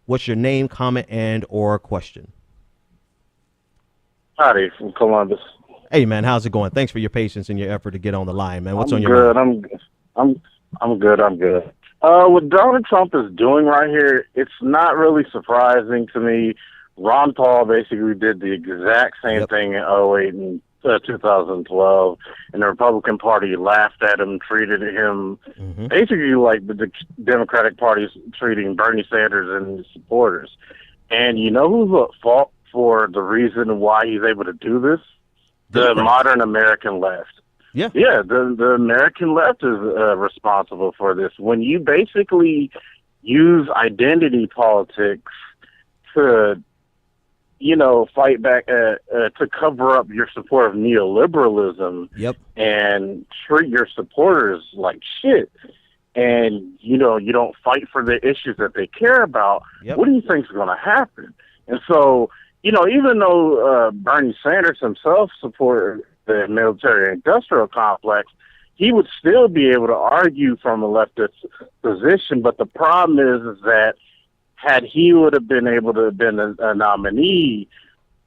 What's your name, comment, and or question? Howdy from Columbus. Hey, man, how's it going? Thanks for your patience and your effort to get on the line, man. What's I'm on your good. mind? I'm good. I'm good. What Donald Trump is doing right here, it's not really surprising to me. Ron Paul basically did the exact same thing in '08 and 2012, and the Republican Party laughed at him, treated him basically like the Democratic Party's treating Bernie Sanders and his supporters. And you know who's at fault for the reason why he's able to do this? The modern American left. Yeah. Yeah, the American left is responsible for this. When you basically use identity politics to, fight back, to cover up your support of neoliberalism and treat your supporters like shit, and, you don't fight for the issues that they care about, what do you think is going to happen? And so, even though Bernie Sanders himself supported the military-industrial complex, he would still be able to argue from a leftist position. But the problem is that had he would have been able to have been a nominee,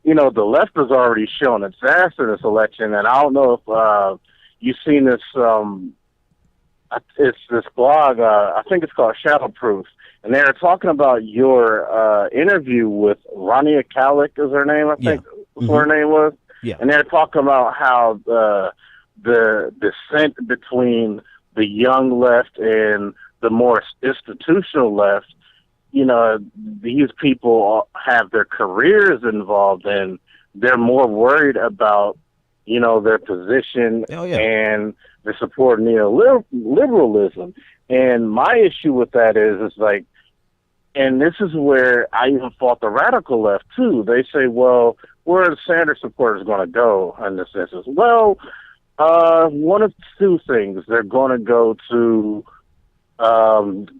the left has already shown its ass in this election. And I don't know if you've seen this. It's this blog. I think it's called Shadowproof. And they were talking about your interview with Rania Khalek, is her name, I think her name was. Yeah. And they're talking about how the dissent between the young left and the more institutional left, these people have their careers involved, and they're more worried about, their position and the support of neoliberalism. And my issue with that is like, and this is where I even fault the radical left too. They say, well, where are the Sanders supporters going to go in this instance? Well, one of two things. They're going to go to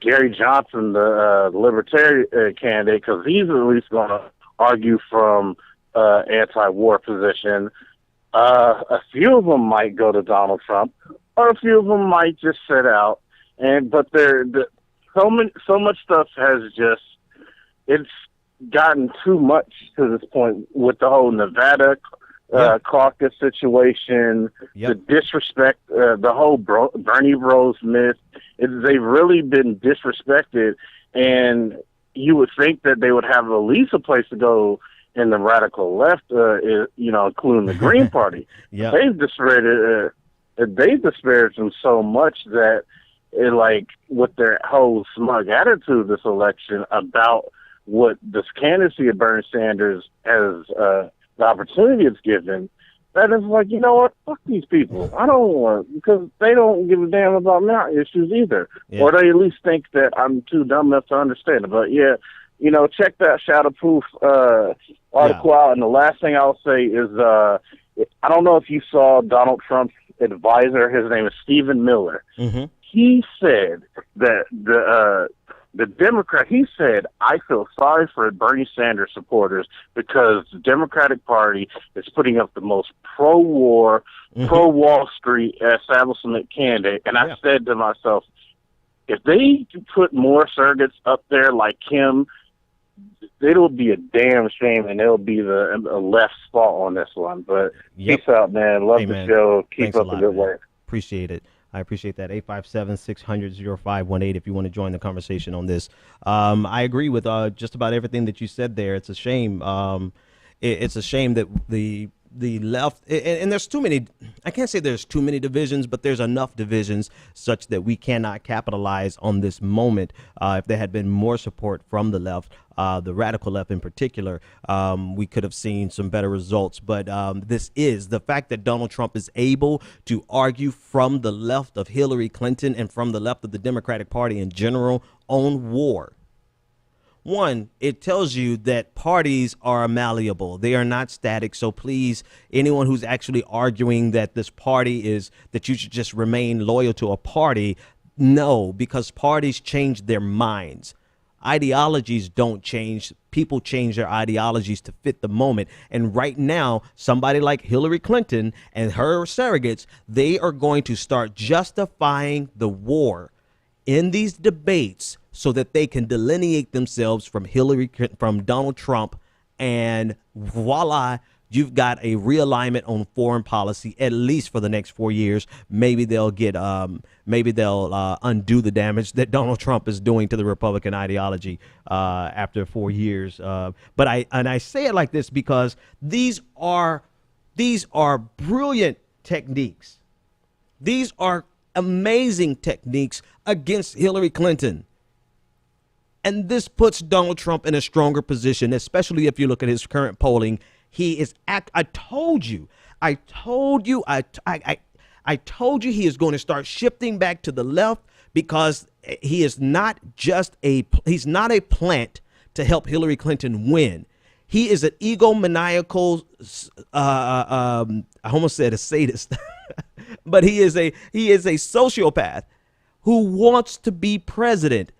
Gary Johnson, the Libertarian candidate, because he's at least going to argue from anti-war position. A few of them might go to Donald Trump, or a few of them might just sit out. But so much stuff has it's gotten too much to this point with the whole Nevada caucus situation, the disrespect, the whole Bernie Bros myth. They've really been disrespected, and you would think that they would have at least a place to go in the radical left, including the Green Party. They've disparaged them so much that with their whole smug attitude this election about what this candidacy of Bernie Sanders has the opportunity it's given, that is like, you know what, fuck these people. I don't want, because they don't give a damn about my issues either. Or they at least think that I'm too dumb enough to understand it. But check that Shadowproof article out. And the last thing I'll say is, I don't know if you saw Donald Trump's advisor. His name is Stephen Miller. He said that the Democrat, he said, I feel sorry for Bernie Sanders supporters because the Democratic Party is putting up the most pro-war, pro-Wall Street establishment candidate. And I said to myself, if they put more surrogates up there like him, it'll be a damn shame, and it'll be the left's fault on this one. But peace out, man. Love the show. Keep up the good work. Appreciate it. I appreciate that. 857-600-0518 if you want to join the conversation on this. I agree with just about everything that you said there. It's a shame. It's a shame that the left, and there's too many, I can't say there's too many divisions, but there's enough divisions such that we cannot capitalize on this moment. If there had been more support from the left, the radical left in particular, we could have seen some better results. But this is the fact that Donald Trump is able to argue from the left of Hillary Clinton and from the left of the Democratic Party in general on war. One, it tells you that parties are malleable. They are not static. So please, anyone who's actually arguing that this party is, that you should just remain loyal to a party, no, because parties change their minds. Ideologies don't change. People change their ideologies to fit the moment. And right now, somebody like Hillary Clinton and her surrogates, they are going to start justifying the war in these debates so that they can delineate themselves from Donald Trump, and voila, you've got a realignment on foreign policy, at least for the next 4 years. Maybe they'll undo the damage that Donald Trump is doing to the Republican ideology after 4 years. But I say it like this because these are brilliant techniques. These are amazing techniques against Hillary Clinton. And this puts Donald Trump in a stronger position, especially if you look at his current polling. He is I told you he is going to start shifting back to the left, because he is not he's not a plant to help Hillary Clinton win. He is an egomaniacal, I almost said a sadist, but he is a sociopath who wants to be president.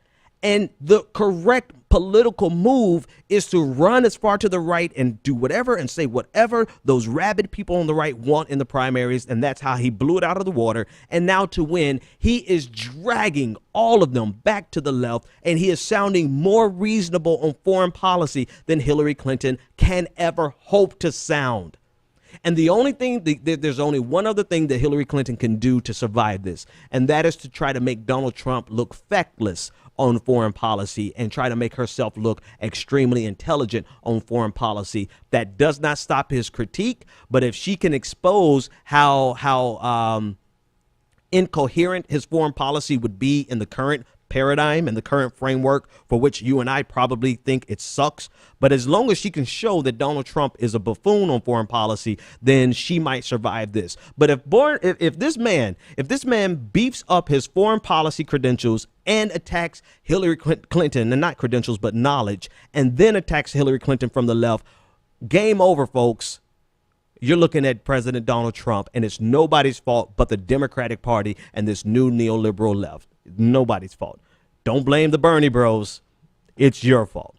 And the correct political move is to run as far to the right and do whatever and say whatever those rabid people on the right want in the primaries. And that's how he blew it out of the water. And now to win, he is dragging all of them back to the left, and he is sounding more reasonable on foreign policy than Hillary Clinton can ever hope to sound. And the only thing, there's only one other thing that Hillary Clinton can do to survive this, and that is to try to make Donald Trump look feckless on foreign policy and try to make herself look extremely intelligent on foreign policy. That does not stop his critique, but if she can expose how incoherent his foreign policy would be in the current paradigm and the current framework, for which you and I probably think it sucks, but as long as she can show that Donald Trump is a buffoon on foreign policy, then she might survive this. But if this man beefs up his foreign policy credentials and attacks Hillary Clinton, and not credentials but knowledge, and then attacks Hillary Clinton from the left, game over, folks. You're looking at President Donald Trump, and it's nobody's fault but the Democratic Party and this new neoliberal left. Nobody's fault. Don't blame the Bernie bros. It's your fault.